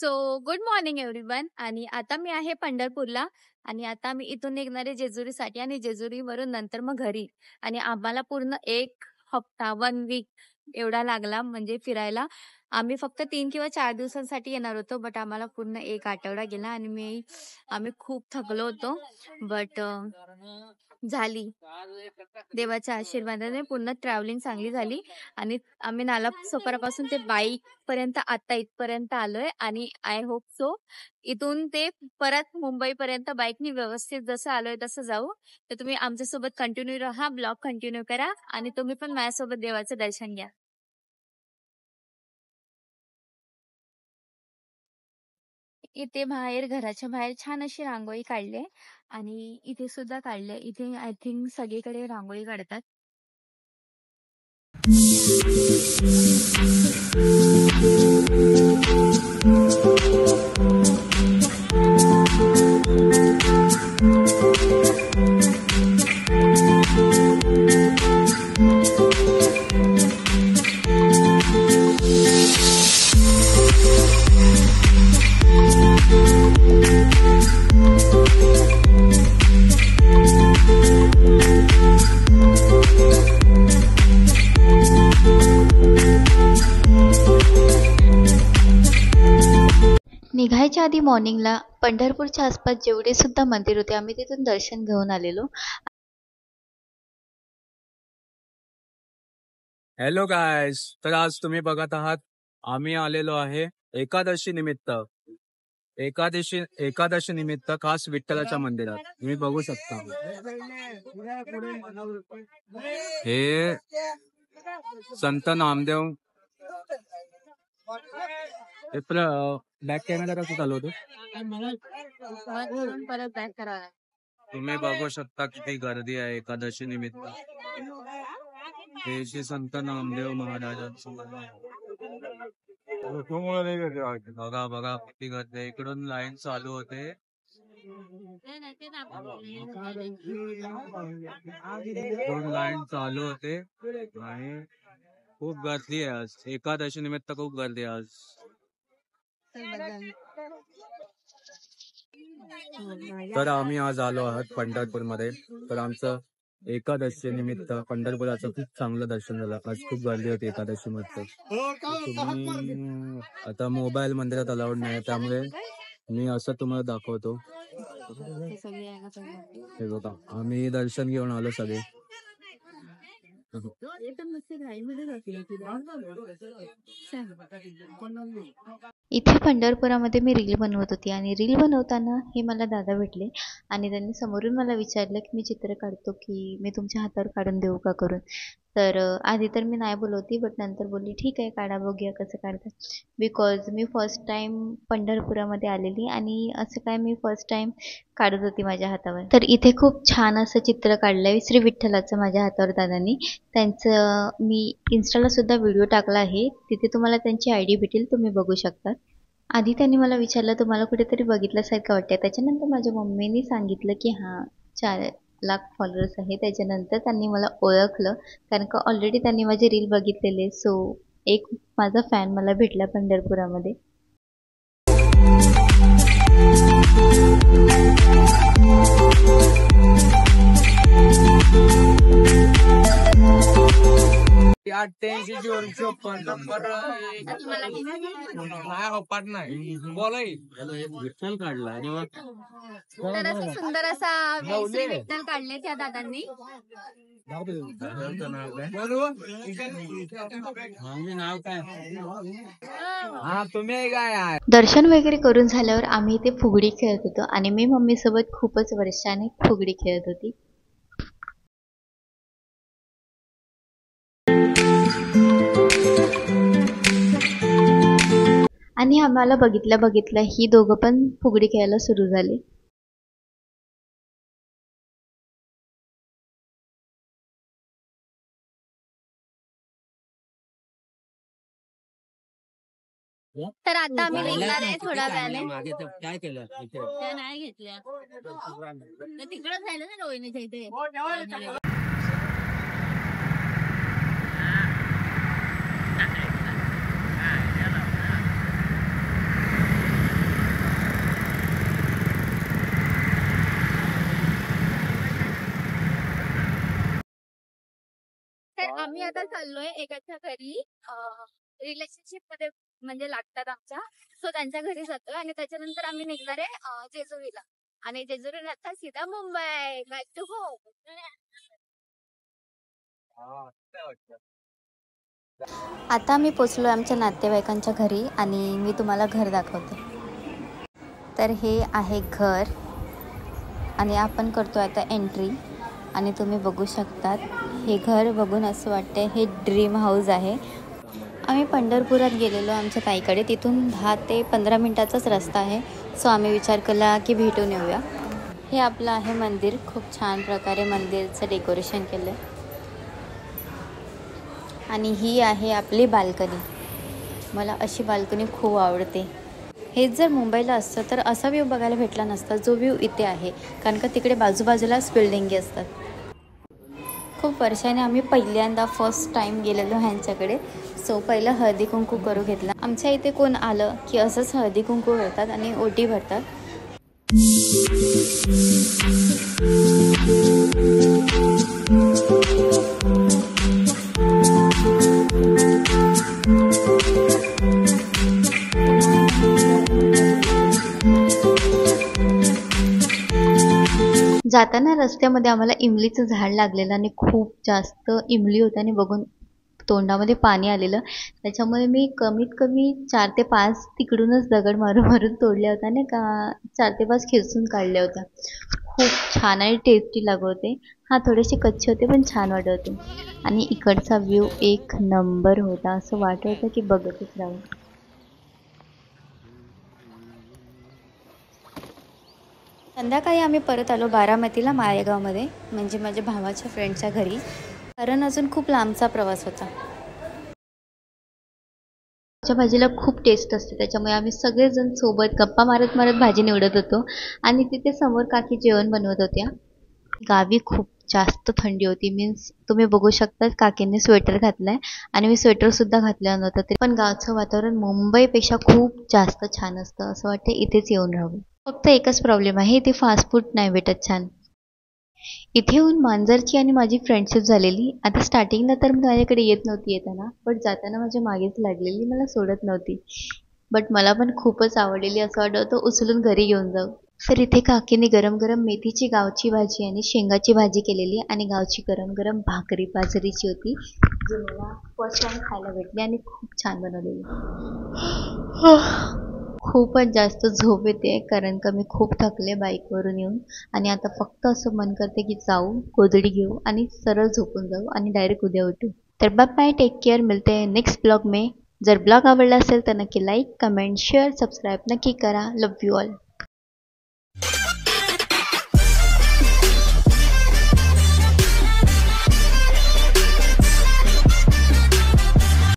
So good morning everyone. आणि आता मी आहे पंढरपूरला आणि आता मी इथून निघणार आहे जेजुरीसाठी आणि जेजुरीवरून नंतर मग घरी. आणि आम्हाला पूर्ण 1 हफ्ता 1 वीक एवढा लागला म्हणजे फिरायला. आम्ही फक्त 3 किंवा 4 दिवसांसाठी येणार होतो, बट आम्हाला पूर्ण 1 आठवडा गेला आणि आम्ही खूप थकलो होतो. बट झाली देवाच्या आशीर्वादाने पूर्ण ट्रॅव्हलिंग चांगली झाली. आणि आम्ही नालासोपारापासून ते बाईक पर्यंत आता इथपर्यंत आलोय आणि आय होप सो इथून ते परत मुंबईपर्यंत बाईकनी व्यवस्थित जसं आलोय तसं जाऊ. तर तुम्ही आमच्यासोबत कंटिन्यू राहा, ब्लॉग कंटिन्यू करा आणि तुम्ही पण माझ्यासोबत देवाचं दर्शन घ्या. इथे बाहेर घराच्या बाहेर छान अशी रांगोळी काढली आणि इथे सुद्धा काढले. इथे आय थिंक सगळीकडे रांगोळी काढतात. निघायच्या आधी मॉर्निंगला पंढरपूरच्या आसपास जेवढे सुद्धा मंदिर होते आम्ही तिथून दर्शन घेऊन आलेलो. हॅलो गायस, तर आज तुम्ही बघत आहात आम्ही आलेलो आहे एकादशी निमित्त खास विठ्ठलाच्या मंदिरात. तुम्ही बघू शकता हे संत नामदेव. बॅक कॅमेरा कसं चालवतो तुम्ही बघू शकता किती गर्दी आहे एकादशी निमित्त. हे श्री संत नामदेव महाराजांचं बघा बघा किती गर्दी आहे. इकडून लाईन चालू होते. आणि खूप गर्दी आहे आज एकादशी निमित्त. खूप गर्दी आहे आज. तर आम्ही आज आलो आहोत पंढरपूरमध्ये. तर आमचं एकादशी निमित्त पंढरपुराचं खूप चांगलं दर्शन झालं. आज खूप गर्दी होती एकादशी मध्ये. तुम्ही आता मोबाईल मंदिरात अलाउड नाही त्यामुळे मी असं तुम्हाला दाखवतो. हे बघा आम्ही दर्शन घेऊन आलो सगळे. इथे पंढरपुरामध्ये मी रील बनवत होती आणि रील बनवताना हे मला दादा भेटले आणि त्यांनी समोरून मला विचारलं की मी चित्र काढतो की मी तुमच्या हातावर काढून देऊ का करून. तर आधी तर मी नाही बोलवती, बट नंतर बोलली ठीक आहे काढा, बघूया कसं काढतात. बिकॉज मी फर्स्ट टाइम पंढरपुरामध्ये आलेली आणि असं काय मी फर्स्ट टाइम काढत होती माझ्या हातावर. तर इथे खूप छान असं चित्र काढलंय श्री विठ्ठलाचं माझ्या हातावर दादांनी. त्यांचं मी इन्स्टाला सुद्धा व्हिडिओ टाकला आहे, तिथे तुम्हाला त्यांची ID भेटेल, तुम्ही बघू शकता. आधी त्यांनी मला विचारलं तुम्हाला कुठेतरी बघितल्यासारखं वाटतंय. त्याच्यानंतर माझ्या मम्मीने सांगितलं की हां 4 लाख फॉलोअर्स आहे. त्याच्यानंतर त्यांनी मला ओळखलं कारण का ऑलरेडी त्यांनी माझे रील बघितलेले. सो एक माझा फॅन मला भेटला पंढरपुरामध्ये. विठ्ठल काढला तर असं सुंदर असा श्री विठ्ठल काढले त्या दादांनी. दर्शन वगैरे करून झाल्यावर आम्ही इथे फुगडी खेळत होतो आणि मी मम्मी सोबत खूपच वर्षाने फुगडी खेळत होती. आणि आम्हाला बघितल्या ही दोघं पण फुगडी खेळायला सुरू झाले. तर आता आम्ही निघणार आहे थोड्या वेळाने. काय केलं त्या नाही घेतल्या तिकडं झालं ना रोहिणीच्या इथे. आम्ही आता चाललोय एकाच्या घरी, रिलेशनशिप मध्ये म्हणजे लागतात आमच्या, सो त्यांच्या घरी जातोय आणि त्याच्यानंतर आम्ही निघणार आहे जेजुरीला, आणि जेजुरी नंतर सीधा मुंबई, बॅक टू होम. आता आम्ही पोचलो आमच्या नातेवाईकांच्या घरी आणि मी तुम्हाला घर दाखवते. तर हे आहे घर आणि आपण करतो आता एंट्री, आणि तुम्ही बघू शकतात हे घर बघून असं वाटतं हे ड्रीम हाऊस आहे. आम्ही पंढरपुरात गेलेलो आमच्या ताईकडे, तिथून 10 ते 15 मिनटाचाच रस्ता आहे. सो आम्ही विचार केला की भेटून येऊया. हे आपलं आहे मंदिर, खूप छान प्रकारे मंदिरचं डेकोरेशन केलं आहे. आणि ही आहे आपली बाल्कनी. मला अशी बाल्कनी खूप आवडते. हेच जर मुंबईला असतं तर असा व्ह्यू बघायला भेटला नसता जो व्ह्यू इथे आहे, कारण का तिकडे बाजूबाजूलाच बिल्डिंगी असतात. खूप वर्षाने आम्ही पहिल्यांदा फर्स्ट टाईम गेलेलो ह्यांच्याकडे. सो पहिलं हळदी कुंकू करू घेतला. आमच्या इथे कोण आलं की असंच हळदी कुंकू करतात आणि ओटी भरतात. जाताना रस्त्यामध्ये आम्हाला इमलीचं झाड लागलेलं आणि खूप जास्त इमली होतं आणि बघून तोंडामध्ये पाणी आलेलं. त्याच्यामुळे मी कमीत कमी 4 ते 5 तिकडूनच दगड मारून मारून तोडल्या होत्या नाही का, 4 ते 5 खेचून काढल्या होत्या. खूप छान आणि टेस्टी लागत होते. हां, थोडेसे कच्चे होते पण छान वाटत होते. आणि इकडचा व्ह्यू एक नंबर होता, असं वाटत होतं की बघतच राहू. संध्याकाळी आम्ही परत आलो बारामतीला, माळेगावमध्ये, म्हणजे माझ्या भावाच्या फ्रेंडच्या घरी, कारण अजून खूप लांबचा प्रवास होता. च्या भाजीला खूप टेस्ट असते, त्याच्यामुळे आम्ही सगळेजण सोबत गप्पा मारत मारत भाजी निवडत होतो. आणि तिथे समोर काकी जेवण बनवत होत्या. गावी खूप जास्त थंडी होती, मीन्स तुम्ही बघू शकता काकींनी स्वेटर घातलाय आणि मी स्वेटरसुद्धा घातलं नव्हतं. ते पण गावचं वातावरण मुंबईपेक्षा खूप जास्त छान असतं, असं वाटतं इथेच येऊन राहावं. फक्त एकच प्रॉब्लेम आहे, इथे फास्ट फूड नाही भेटत छान. इथे येऊन मांजरची आणि माझी फ्रेंडशिप झालेली. आता स्टार्टिंगला तर मी माझ्याकडे येत नव्हती येताना, बट जाताना माझ्या मागेच लागलेली, मला सोडत नव्हती. बट मला पण खूपच आवडलेली, असं वाटत होतं उचलून घरी घेऊन जाऊ. तर इथे काकीने गरम गरम मेथीची गावची भाजी आणि शेंगाची भाजी केलेली आणि गावची गरम गरम भाकरी बाजरीची होती, जी मला फर्स्ट टाइम खायला भेटली आणि खूप छान बनवलेली. खूपच जास्त झोप येते कारण का मी खूप थकले बाईकवरून येऊन, आणि आता फक्त असं मन करते की जाऊ, गोधडी घेऊ आणि सरळ झोपून जाऊ आणि डायरेक्ट उद्या उठू. तर बाय बाय, टेक केअर, मिळते हैं नेक्स्ट ब्लॉग में. जर ब्लॉग आवडला असेल तर नक्की लाईक, कमेंट, शेअर, सबस्क्राईब नक्की करा. लव यू ऑल.